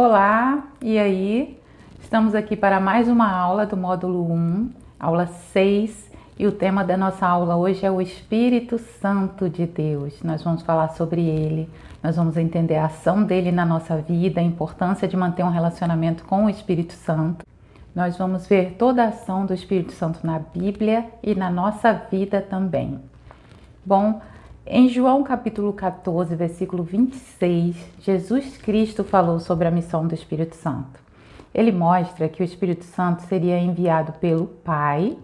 Olá, e aí? Estamos aqui para mais uma aula do módulo 1, aula 6, e o tema da nossa aula hoje é o Espírito Santo de Deus. Nós vamos falar sobre ele, nós vamos entender a ação dele na nossa vida, a importância de manter um relacionamento com o Espírito Santo. Nós vamos ver toda a ação do Espírito Santo na Bíblia e na nossa vida também. Bom, em João capítulo 14, versículo 26, Jesus Cristo falou sobre a missão do Espírito Santo. Ele mostra que o Espírito Santo seria enviado pelo Pai,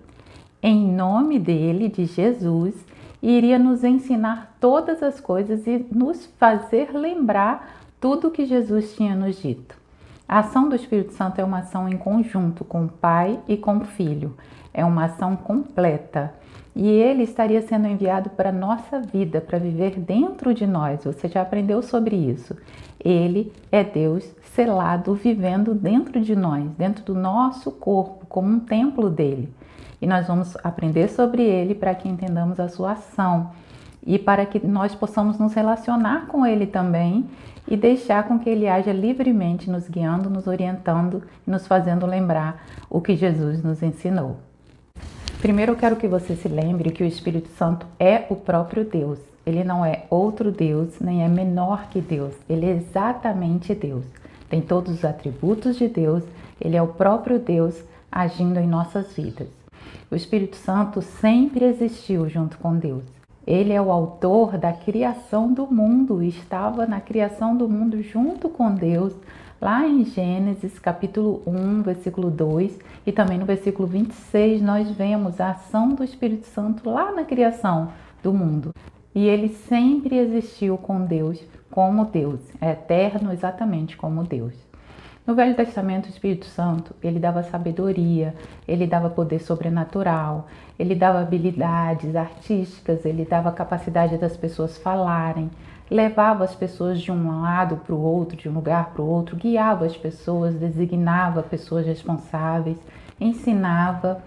em nome dele, de Jesus, e iria nos ensinar todas as coisas e nos fazer lembrar tudo que Jesus tinha nos dito. A ação do Espírito Santo é uma ação em conjunto com o Pai e com o Filho. É uma ação completa. E ele estaria sendo enviado para a nossa vida, para viver dentro de nós. Você já aprendeu sobre isso. Ele é Deus selado, vivendo dentro de nós, dentro do nosso corpo, como um templo dele. E nós vamos aprender sobre ele para que entendamos a sua ação e para que nós possamos nos relacionar com ele também e deixar com que ele haja livremente nos guiando, nos orientando e nos fazendo lembrar o que Jesus nos ensinou. Primeiro eu quero que você se lembre que o Espírito Santo é o próprio Deus. Ele não é outro Deus, nem é menor que Deus. Ele é exatamente Deus. Tem todos os atributos de Deus. Ele é o próprio Deus agindo em nossas vidas. O Espírito Santo sempre existiu junto com Deus. Ele é o autor da criação do mundo, estava na criação do mundo junto com Deus, lá em Gênesis capítulo 1, versículo 2 e também no versículo 26 nós vemos a ação do Espírito Santo lá na criação do mundo. E ele sempre existiu com Deus, como Deus, é eterno exatamente como Deus. No Velho Testamento, o Espírito Santo, ele dava sabedoria, ele dava poder sobrenatural, ele dava habilidades artísticas, ele dava capacidade das pessoas falarem, levava as pessoas de um lado para o outro, de um lugar para o outro, guiava as pessoas, designava pessoas responsáveis, ensinava,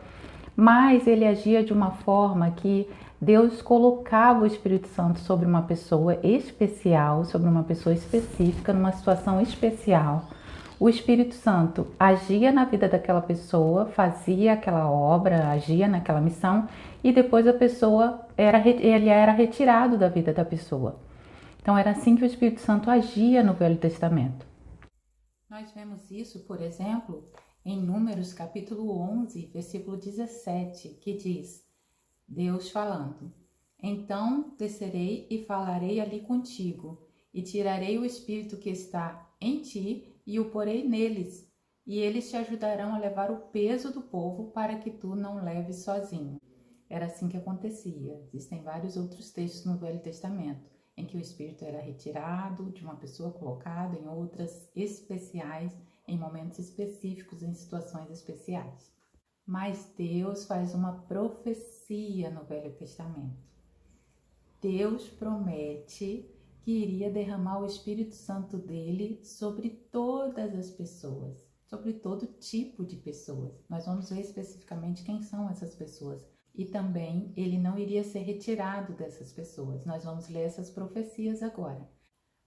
mas ele agia de uma forma que Deus colocava o Espírito Santo sobre uma pessoa especial, sobre uma pessoa específica, numa situação especial. O Espírito Santo agia na vida daquela pessoa, fazia aquela obra, agia naquela missão e depois ele era retirado da vida da pessoa. Então era assim que o Espírito Santo agia no Velho Testamento. Nós vemos isso, por exemplo, em Números capítulo 11, versículo 17, que diz, Deus falando, então descerei e falarei ali contigo, e tirarei o Espírito que está em ti e o porei neles, e eles te ajudarão a levar o peso do povo para que tu não leves sozinho. Era assim que acontecia. Existem vários outros textos no Velho Testamento, em que o Espírito era retirado de uma pessoa, colocado em outras especiais, em momentos específicos, em situações especiais. Mas Deus faz uma profecia no Velho Testamento. Deus promete que iria derramar o Espírito Santo dele sobre todas as pessoas, sobre todo tipo de pessoas. Nós vamos ver especificamente quem são essas pessoas. E também ele não iria ser retirado dessas pessoas. Nós vamos ler essas profecias agora.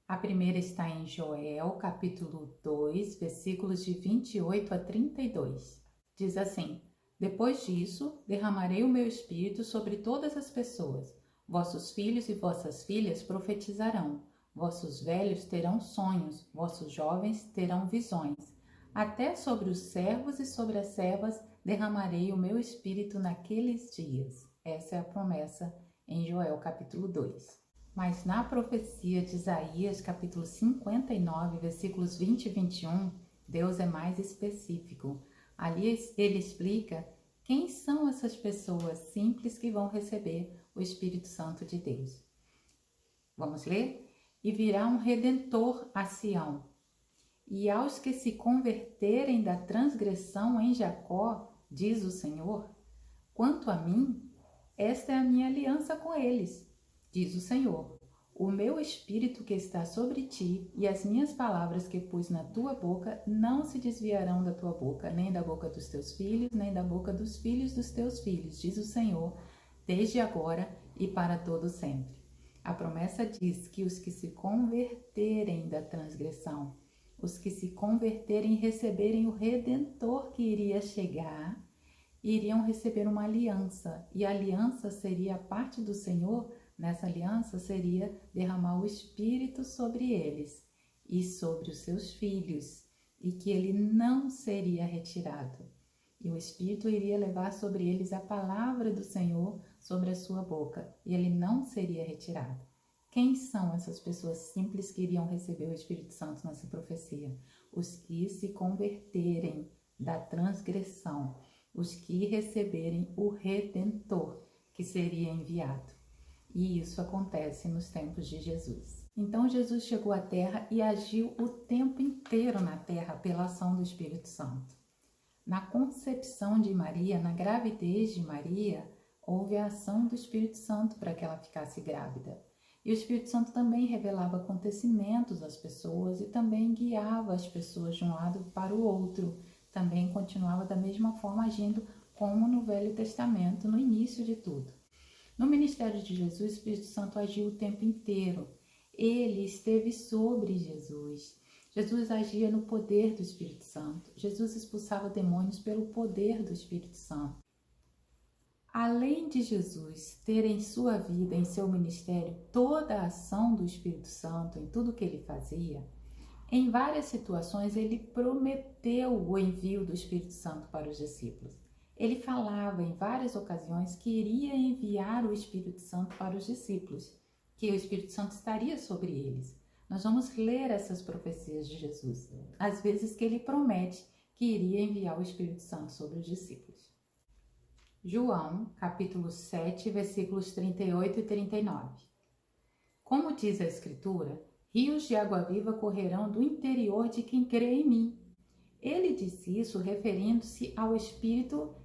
A primeira está em Joel, capítulo 2, versículos de 28 a 32. Diz assim, depois disso, derramarei o meu Espírito sobre todas as pessoas. Vossos filhos e vossas filhas profetizarão, vossos velhos terão sonhos, vossos jovens terão visões. Até sobre os servos e sobre as servas derramarei o meu Espírito naqueles dias. Essa é a promessa em Joel capítulo 2. Mas na profecia de Isaías capítulo 59, versículos 20 e 21, Deus é mais específico. Ali ele explica quem são essas pessoas simples que vão receber o Espírito Santo de Deus. Vamos ler? E virá um Redentor a Sião. E aos que se converterem da transgressão em Jacó, diz o Senhor, quanto a mim, esta é a minha aliança com eles, diz o Senhor. O meu Espírito que está sobre ti e as minhas palavras que pus na tua boca não se desviarão da tua boca, nem da boca dos teus filhos, nem da boca dos filhos dos teus filhos, diz o Senhor, desde agora e para todo sempre. A promessa diz que os que se converterem da transgressão, os que se converterem e receberem o Redentor que iria chegar, iriam receber uma aliança. E a aliança seria a parte do Senhor, nessa aliança seria derramar o Espírito sobre eles e sobre os seus filhos, e que ele não seria retirado. E o Espírito iria levar sobre eles a palavra do Senhor sobre a sua boca, e ele não seria retirado. Quem são essas pessoas simples que iriam receber o Espírito Santo nessa profecia? Os que se converterem da transgressão, os que receberem o Redentor que seria enviado. E isso acontece nos tempos de Jesus. Então Jesus chegou à terra e agiu o tempo inteiro na terra pela ação do Espírito Santo. Na concepção de Maria, na gravidez de Maria, houve a ação do Espírito Santo para que ela ficasse grávida. E o Espírito Santo também revelava acontecimentos às pessoas e também guiava as pessoas de um lado para o outro. Também continuava da mesma forma agindo como no Velho Testamento, no início de tudo. No ministério de Jesus, o Espírito Santo agiu o tempo inteiro. Ele esteve sobre Jesus. Jesus agia no poder do Espírito Santo. Jesus expulsava demônios pelo poder do Espírito Santo. Além de Jesus ter em sua vida, em seu ministério, toda a ação do Espírito Santo em tudo que ele fazia, em várias situações ele prometeu o envio do Espírito Santo para os discípulos. Ele falava em várias ocasiões que iria enviar o Espírito Santo para os discípulos, que o Espírito Santo estaria sobre eles. Nós vamos ler essas profecias de Jesus, às vezes que ele promete que iria enviar o Espírito Santo sobre os discípulos. João, capítulo 7, versículos 38 e 39. Como diz a Escritura, rios de água viva correrão do interior de quem crê em mim. Ele disse isso referindo-se ao Espírito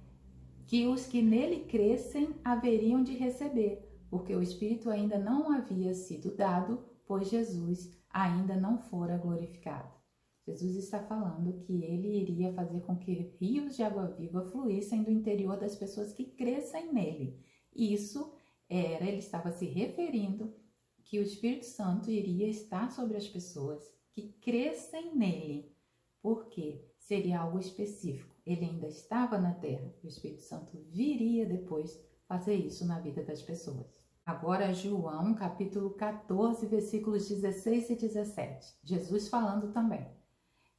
que os que nele crescem haveriam de receber, porque o Espírito ainda não havia sido dado, pois Jesus ainda não fora glorificado. Jesus está falando que ele iria fazer com que rios de água viva fluíssem do interior das pessoas que crescem nele. Ele estava se referindo que o Espírito Santo iria estar sobre as pessoas que crescem nele. Porque seria algo específico. Ele ainda estava na terra. O Espírito Santo viria depois fazer isso na vida das pessoas. Agora João, capítulo 14, versículos 16 e 17. Jesus falando também.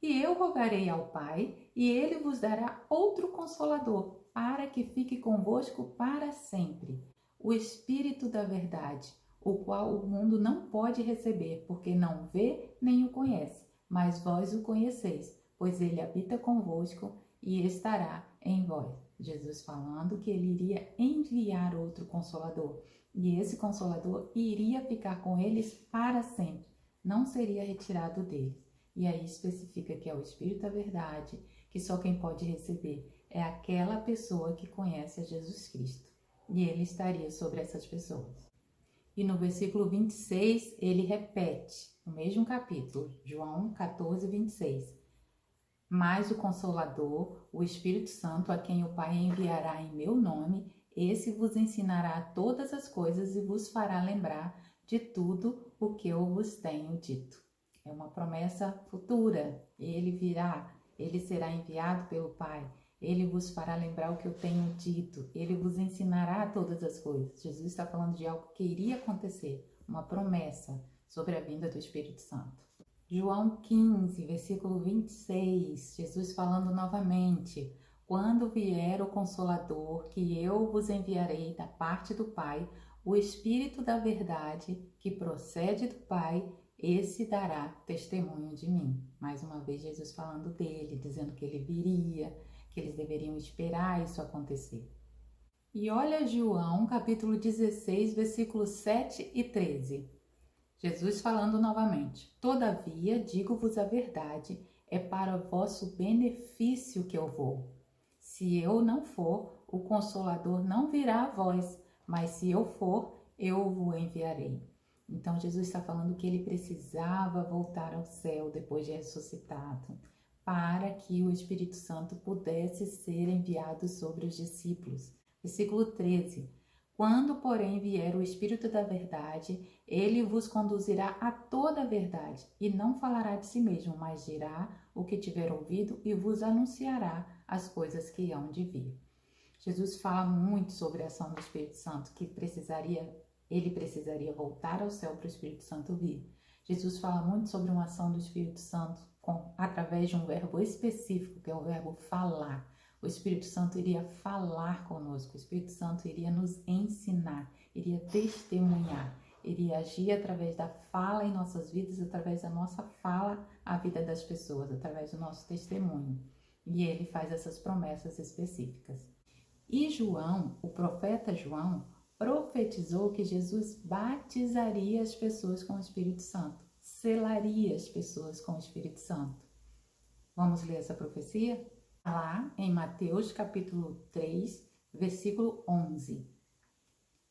E eu rogarei ao Pai, e ele vos dará outro Consolador, para que fique convosco para sempre. O Espírito da verdade, o qual o mundo não pode receber, porque não vê nem o conhece, mas vós o conheceis, pois ele habita convosco e estará em vós. Jesus falando que ele iria enviar outro Consolador, e esse Consolador iria ficar com eles para sempre, não seria retirado deles. E aí especifica que é o Espírito da verdade, que só quem pode receber é aquela pessoa que conhece a Jesus Cristo. E ele estaria sobre essas pessoas. E no versículo 26, ele repete, no mesmo capítulo, João 14, 26. Mas o Consolador, o Espírito Santo, a quem o Pai enviará em meu nome, esse vos ensinará todas as coisas e vos fará lembrar de tudo o que eu vos tenho dito. É uma promessa futura. Ele virá, ele será enviado pelo Pai. Ele vos fará lembrar o que eu tenho dito. Ele vos ensinará todas as coisas. Jesus está falando de algo que iria acontecer, uma promessa sobre a vinda do Espírito Santo. João 15, versículo 26, Jesus falando novamente. Quando vier o Consolador, que eu vos enviarei da parte do Pai, o Espírito da verdade, que procede do Pai, esse dará testemunho de mim. Mais uma vez Jesus falando dele, dizendo que ele viria, que eles deveriam esperar isso acontecer. E olha João, capítulo 16, versículos 7 e 13. Jesus falando novamente. Todavia, digo-vos a verdade, é para vosso benefício que eu vou. Se eu não for, o Consolador não virá a vós, mas se eu for, eu o enviarei. Então, Jesus está falando que ele precisava voltar ao céu depois de ressuscitado, para que o Espírito Santo pudesse ser enviado sobre os discípulos. Versículo 13. Quando, porém, vier o Espírito da verdade, ele vos conduzirá a toda a verdade, e não falará de si mesmo, mas dirá o que tiver ouvido e vos anunciará as coisas que hão de vir. Jesus fala muito sobre a ação do Espírito Santo, que ele precisaria voltar ao céu para o Espírito Santo vir. Jesus fala muito sobre uma ação do Espírito Santo através de um verbo específico, que é o verbo falar. O Espírito Santo iria falar conosco, o Espírito Santo iria nos ensinar, iria testemunhar, iria agir através da fala em nossas vidas, através da nossa fala à vida das pessoas, através do nosso testemunho. E ele faz essas promessas específicas. E João, o profeta João, profetizou que Jesus batizaria as pessoas com o Espírito Santo, selaria as pessoas com o Espírito Santo. Vamos ler essa profecia? Lá em Mateus capítulo 3, versículo 11.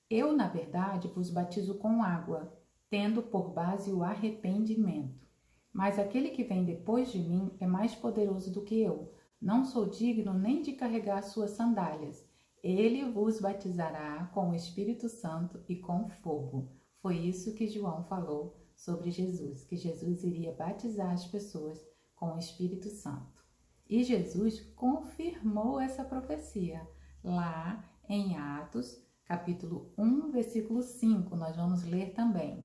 Eu, na verdade, vos batizo com água, tendo por base o arrependimento. Mas aquele que vem depois de mim é mais poderoso do que eu. Não sou digno nem de carregar suas sandálias. Ele vos batizará com o Espírito Santo e com fogo. Foi isso que João falou sobre Jesus, que Jesus iria batizar as pessoas com o Espírito Santo. E Jesus confirmou essa profecia lá em Atos, capítulo 1, versículo 5. Nós vamos ler também.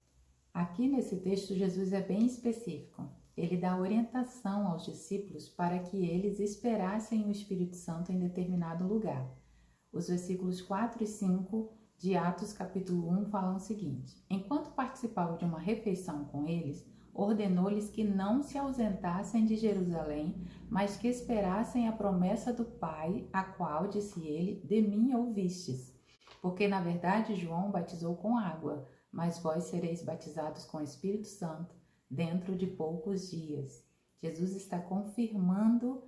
Aqui nesse texto, Jesus é bem específico. Ele dá orientação aos discípulos para que eles esperassem o Espírito Santo em determinado lugar. Os versículos 4 e 5 de Atos capítulo 1 falam o seguinte: Enquanto participavam de uma refeição com eles, ordenou-lhes que não se ausentassem de Jerusalém, mas que esperassem a promessa do Pai, a qual, disse ele, de mim ouvistes. Porque, na verdade, João batizou com água, mas vós sereis batizados com o Espírito Santo dentro de poucos dias. Jesus está confirmando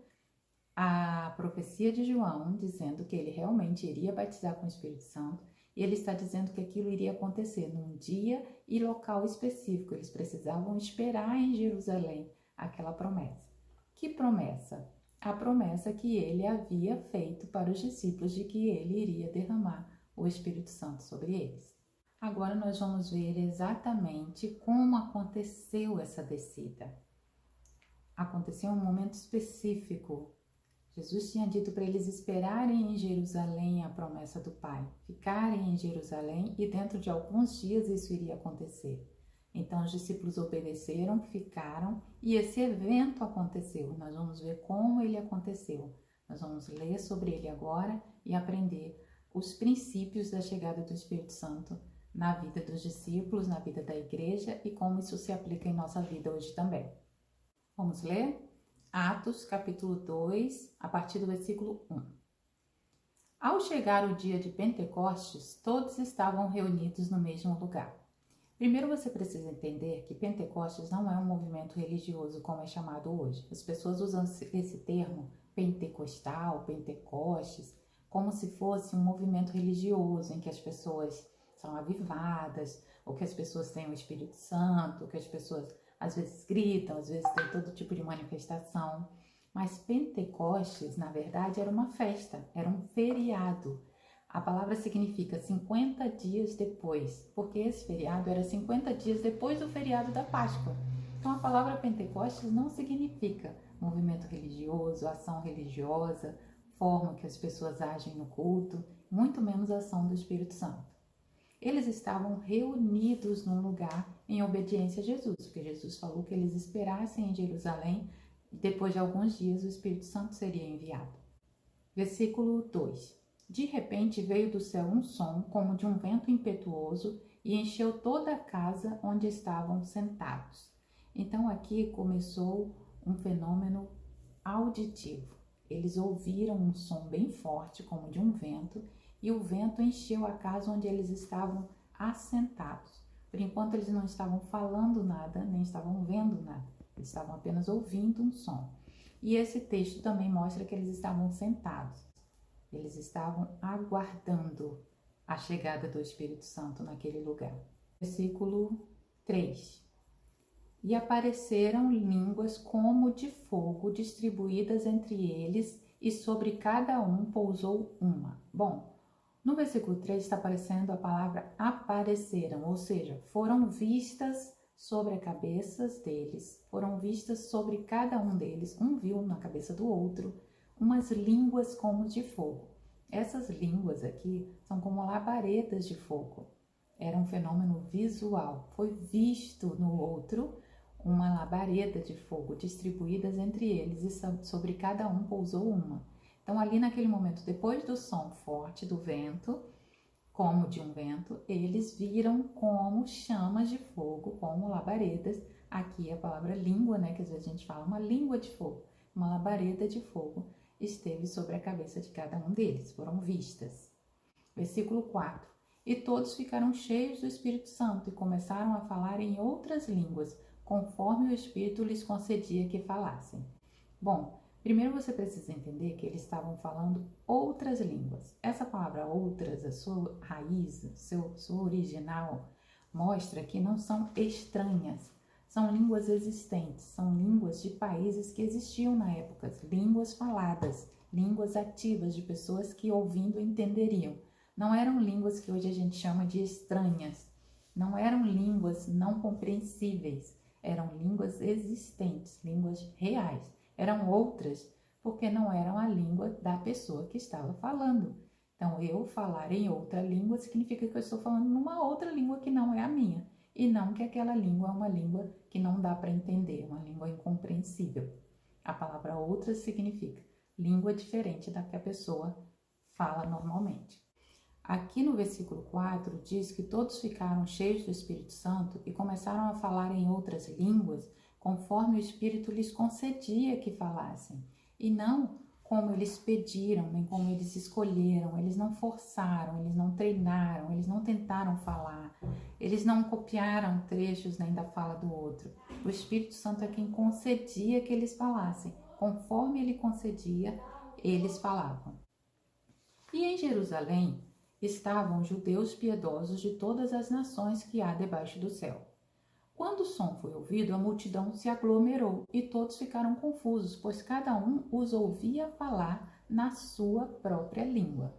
a profecia de João, dizendo que ele realmente iria batizar com o Espírito Santo, e ele está dizendo que aquilo iria acontecer num dia e local específico. Eles precisavam esperar em Jerusalém aquela promessa. Que promessa? A promessa que ele havia feito para os discípulos de que ele iria derramar o Espírito Santo sobre eles. Agora nós vamos ver exatamente como aconteceu essa descida. Aconteceu em um momento específico. Jesus tinha dito para eles esperarem em Jerusalém a promessa do Pai, ficarem em Jerusalém, e dentro de alguns dias isso iria acontecer. Então os discípulos obedeceram, ficaram, e esse evento aconteceu. Nós vamos ver como ele aconteceu. Nós vamos ler sobre ele agora e aprender os princípios da chegada do Espírito Santo na vida dos discípulos, na vida da igreja, e como isso se aplica em nossa vida hoje também. Vamos ler? Atos, capítulo 2, a partir do versículo 1. Ao chegar o dia de Pentecostes, todos estavam reunidos no mesmo lugar. Primeiro você precisa entender que Pentecostes não é um movimento religioso como é chamado hoje. As pessoas usam esse termo pentecostal, Pentecostes, como se fosse um movimento religioso em que as pessoas são avivadas, ou que as pessoas têm o Espírito Santo, ou que as pessoas às vezes gritam, às vezes tem todo tipo de manifestação. Mas Pentecostes, na verdade, era uma festa, era um feriado. A palavra significa 50 dias depois, porque esse feriado era 50 dias depois do feriado da Páscoa. Então a palavra Pentecostes não significa movimento religioso, ação religiosa, forma que as pessoas agem no culto, muito menos a ação do Espírito Santo. Eles estavam reunidos num lugar em obediência a Jesus, porque Jesus falou que eles esperassem em Jerusalém e depois de alguns dias o Espírito Santo seria enviado. Versículo 2. De repente veio do céu um som como de um vento impetuoso e encheu toda a casa onde estavam sentados. Então aqui começou um fenômeno auditivo. Eles ouviram um som bem forte como de um vento, e o vento encheu a casa onde eles estavam assentados. Por enquanto eles não estavam falando nada, nem estavam vendo nada. Eles estavam apenas ouvindo um som. E esse texto também mostra que eles estavam sentados. Eles estavam aguardando a chegada do Espírito Santo naquele lugar. Versículo 3. E apareceram línguas como de fogo distribuídas entre eles, e sobre cada um pousou uma. Bom, No versículo 3 está aparecendo a palavra apareceram, ou seja, foram vistas sobre as cabeças deles, foram vistas sobre cada um deles, um viu na cabeça do outro, umas línguas como de fogo. Essas línguas aqui são como labaredas de fogo. Era um fenômeno visual, foi visto no outro uma labareda de fogo distribuídas entre eles e sobre cada um pousou uma. Então ali naquele momento, depois do som forte do vento, como de um vento, eles viram como chamas de fogo, como labaredas. Aqui a palavra língua, né, que às vezes a gente fala, uma língua de fogo, uma labareda de fogo esteve sobre a cabeça de cada um deles, foram vistas. Versículo 4. E todos ficaram cheios do Espírito Santo e começaram a falar em outras línguas, conforme o Espírito lhes concedia que falassem. Bom, primeiro você precisa entender que eles estavam falando outras línguas. Essa palavra outras, a sua raiz, sua original, mostra que não são estranhas. São línguas existentes, são línguas de países que existiam na época, línguas faladas, línguas ativas de pessoas que ouvindo entenderiam. Não eram línguas que hoje a gente chama de estranhas, não eram línguas não compreensíveis, eram línguas existentes, línguas reais. Eram outras porque não eram a língua da pessoa que estava falando. Então, eu falar em outra língua significa que eu estou falando numa outra língua que não é a minha. E não que aquela língua é uma língua que não dá para entender, uma língua incompreensível. A palavra outra significa língua diferente da que a pessoa fala normalmente. Aqui no versículo 4 diz que todos ficaram cheios do Espírito Santo e começaram a falar em outras línguas conforme o Espírito lhes concedia que falassem, e não como eles pediram, nem como eles escolheram. Eles não forçaram, eles não treinaram, eles não tentaram falar, eles não copiaram trechos nem da fala do outro. O Espírito Santo é quem concedia que eles falassem. Conforme ele concedia, eles falavam. E em Jerusalém estavam judeus piedosos de todas as nações que há debaixo do céu. Quando o som foi ouvido, a multidão se aglomerou e todos ficaram confusos, pois cada um os ouvia falar na sua própria língua.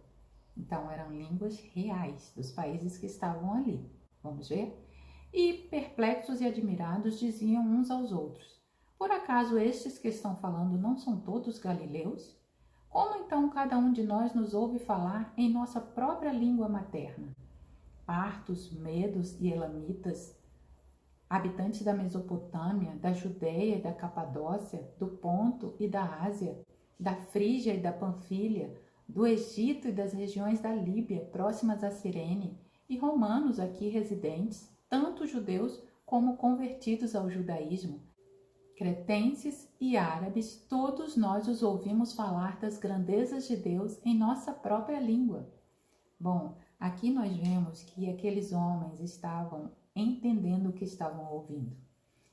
Então, eram línguas reais dos países que estavam ali. Vamos ver? E, perplexos e admirados, diziam uns aos outros: por acaso estes que estão falando não são todos galileus? Como então cada um de nós nos ouve falar em nossa própria língua materna? Partos, medos e elamitas, habitantes da Mesopotâmia, da Judéia e da Capadócia, do Ponto e da Ásia, da Frígia e da Panfilha, do Egito e das regiões da Líbia, próximas a Cirene, e romanos aqui residentes, tanto judeus como convertidos ao judaísmo, cretenses e árabes, todos nós os ouvimos falar das grandezas de Deus em nossa própria língua. Bom, aqui nós vemos que aqueles homens estavam entendendo o que estavam ouvindo.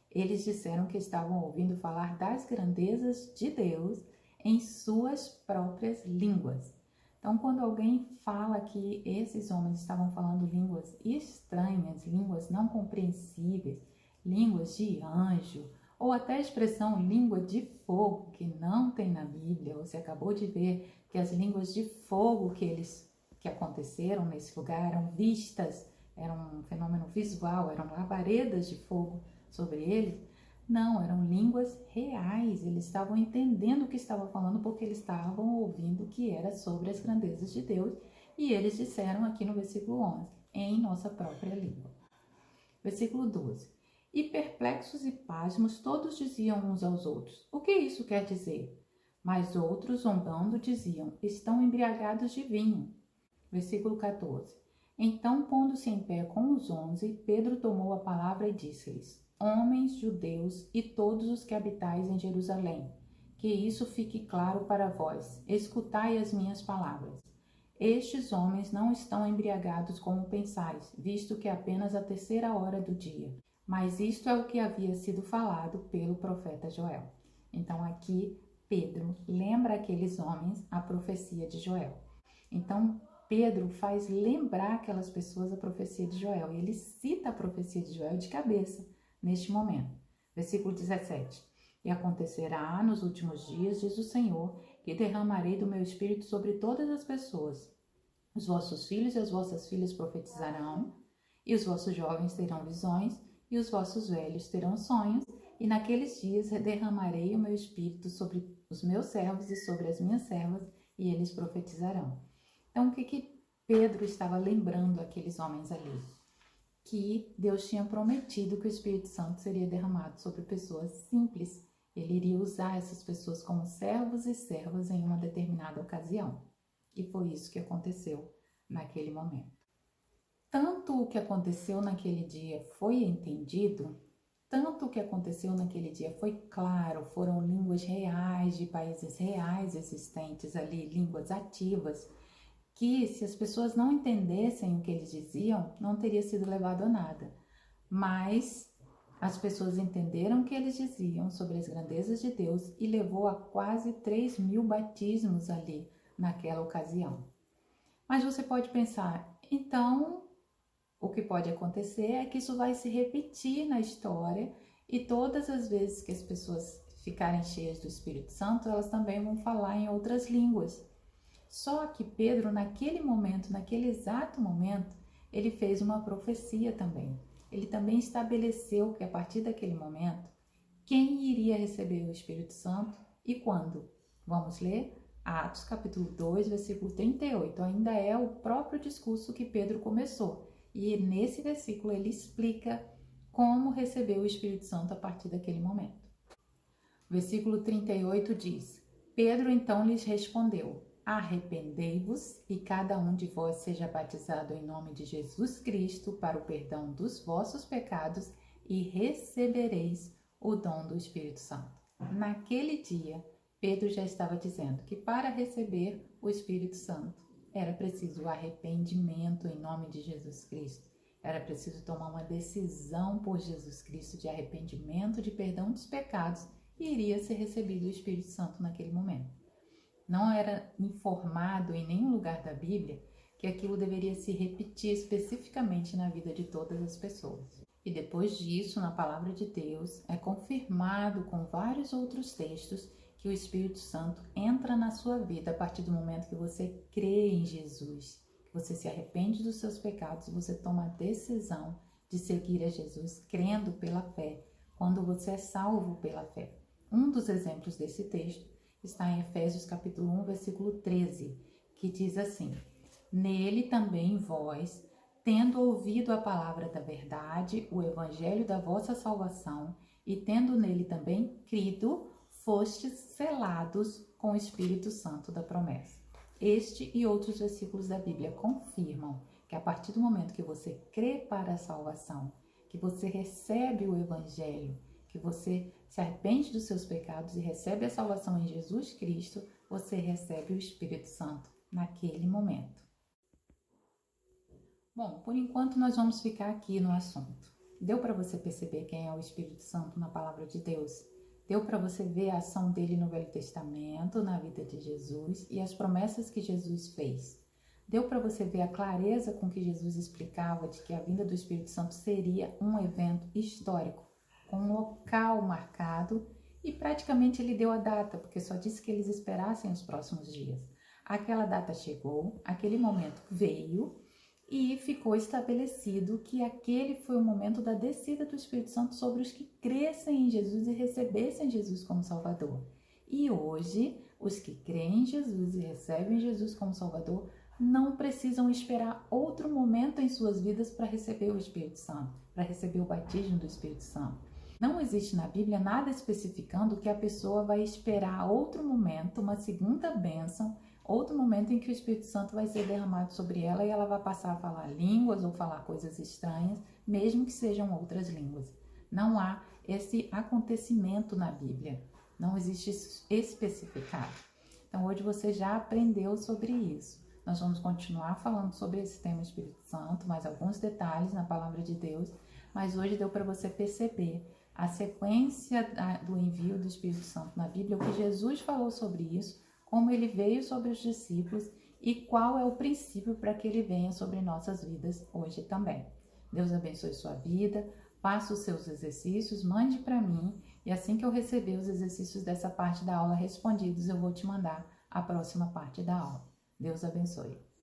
Eles disseram que estavam ouvindo falar das grandezas de Deus em suas próprias línguas. Então, quando alguém fala que esses homens estavam falando línguas estranhas, línguas não compreensíveis, línguas de anjo, ou até a expressão língua de fogo, que não tem na Bíblia, você acabou de ver que as línguas de fogo que aconteceram nesse lugar eram vistas, era um fenômeno visual, eram labaredas de fogo sobre eles. Não, eram línguas reais, eles estavam entendendo o que estava falando porque eles estavam ouvindo que era sobre as grandezas de Deus, e eles disseram aqui no versículo 11, em nossa própria língua. Versículo 12. E perplexos e pasmos todos diziam uns aos outros: o que isso quer dizer? Mas outros, zombando, diziam: estão embriagados de vinho. Versículo 14. Então, pondo-se em pé com os 11, Pedro tomou a palavra e disse-lhes: homens, judeus e todos os que habitais em Jerusalém, que isso fique claro para vós, escutai as minhas palavras. Estes homens não estão embriagados como pensais, visto que é apenas a 3ª hora do dia. Mas isto é o que havia sido falado pelo profeta Joel. Então aqui Pedro lembra aqueles homens a profecia de Joel. Então Pedro faz lembrar aquelas pessoas a profecia de Joel. E ele cita a profecia de Joel de cabeça neste momento. Versículo 17. E acontecerá nos últimos dias, diz o Senhor, que derramarei do meu espírito sobre todas as pessoas. Os vossos filhos e as vossas filhas profetizarão, e os vossos jovens terão visões, e os vossos velhos terão sonhos, e naqueles dias derramarei o meu espírito sobre os meus servos e sobre as minhas servas, e eles profetizarão. Então, o que Pedro estava lembrando aqueles homens ali? Que Deus tinha prometido que o Espírito Santo seria derramado sobre pessoas simples. Ele iria usar essas pessoas como servos e servas em uma determinada ocasião. E foi isso que aconteceu naquele momento. Tanto o que aconteceu naquele dia foi entendido, tanto o que aconteceu naquele dia foi claro, foram línguas reais, de países reais existentes ali, línguas ativas, que se as pessoas não entendessem o que eles diziam, não teria sido levado a nada. Mas as pessoas entenderam o que eles diziam sobre as grandezas de Deus e levou a quase 3.000 batismos ali naquela ocasião. Mas você pode pensar, então o que pode acontecer é que isso vai se repetir na história e todas as vezes que as pessoas ficarem cheias do Espírito Santo, elas também vão falar em outras línguas. Só que Pedro, naquele momento, naquele exato momento, ele fez uma profecia também. Ele também estabeleceu que a partir daquele momento, quem iria receber o Espírito Santo e quando? Vamos ler? Atos capítulo 2, versículo 38. Ainda é o próprio discurso que Pedro começou. E nesse versículo ele explica como receber o Espírito Santo a partir daquele momento. Versículo 38 diz: Pedro então lhes respondeu: Arrependei-vos e cada um de vós seja batizado em nome de Jesus Cristo para o perdão dos vossos pecados e recebereis o dom do Espírito Santo. Naquele dia, Pedro já estava dizendo que para receber o Espírito Santo era preciso arrependimento em nome de Jesus Cristo. Era preciso tomar uma decisão por Jesus Cristo de arrependimento, de perdão dos pecados e iria ser recebido o Espírito Santo naquele momento. Não era informado em nenhum lugar da Bíblia que aquilo deveria se repetir especificamente na vida de todas as pessoas. E depois disso, na palavra de Deus, é confirmado com vários outros textos que o Espírito Santo entra na sua vida a partir do momento que você crê em Jesus, que você se arrepende dos seus pecados e você toma a decisão de seguir a Jesus crendo pela fé, quando você é salvo pela fé. Um dos exemplos desse texto está em Efésios capítulo 1, versículo 13, que diz assim: Nele também vós, tendo ouvido a palavra da verdade, o evangelho da vossa salvação, e tendo nele também crido, fostes selados com o Espírito Santo da promessa. Este e outros versículos da Bíblia confirmam que a partir do momento que você crê para a salvação, que você recebe o evangelho, que você se arrepende dos seus pecados e recebe a salvação em Jesus Cristo, você recebe o Espírito Santo naquele momento. Bom, por enquanto nós vamos ficar aqui no assunto. Deu para você perceber quem é o Espírito Santo na palavra de Deus? Deu para você ver a ação dele no Velho Testamento, na vida de Jesus e as promessas que Jesus fez? Deu para você ver a clareza com que Jesus explicava de que a vinda do Espírito Santo seria um evento histórico, com um local marcado, e praticamente ele deu a data, porque só disse que eles esperassem os próximos dias. Aquela data chegou, aquele momento veio e ficou estabelecido que aquele foi o momento da descida do Espírito Santo sobre os que crescem em Jesus e recebessem Jesus como Salvador. E hoje, os que creem em Jesus e recebem Jesus como Salvador não precisam esperar outro momento em suas vidas para receber o Espírito Santo, para receber o batismo do Espírito Santo. Não existe na Bíblia nada especificando que a pessoa vai esperar outro momento, uma segunda bênção, outro momento em que o Espírito Santo vai ser derramado sobre ela e ela vai passar a falar línguas ou falar coisas estranhas, mesmo que sejam outras línguas. Não há esse acontecimento na Bíblia, não existe especificado. Então hoje você já aprendeu sobre isso. Nós vamos continuar falando sobre esse tema Espírito Santo, mais alguns detalhes na palavra de Deus, mas hoje deu para você perceber a sequência do envio do Espírito Santo na Bíblia, o que Jesus falou sobre isso, como ele veio sobre os discípulos e qual é o princípio para que ele venha sobre nossas vidas hoje também. Deus abençoe sua vida, faça os seus exercícios, mande para mim e assim que eu receber os exercícios dessa parte da aula respondidos, eu vou te mandar a próxima parte da aula. Deus abençoe.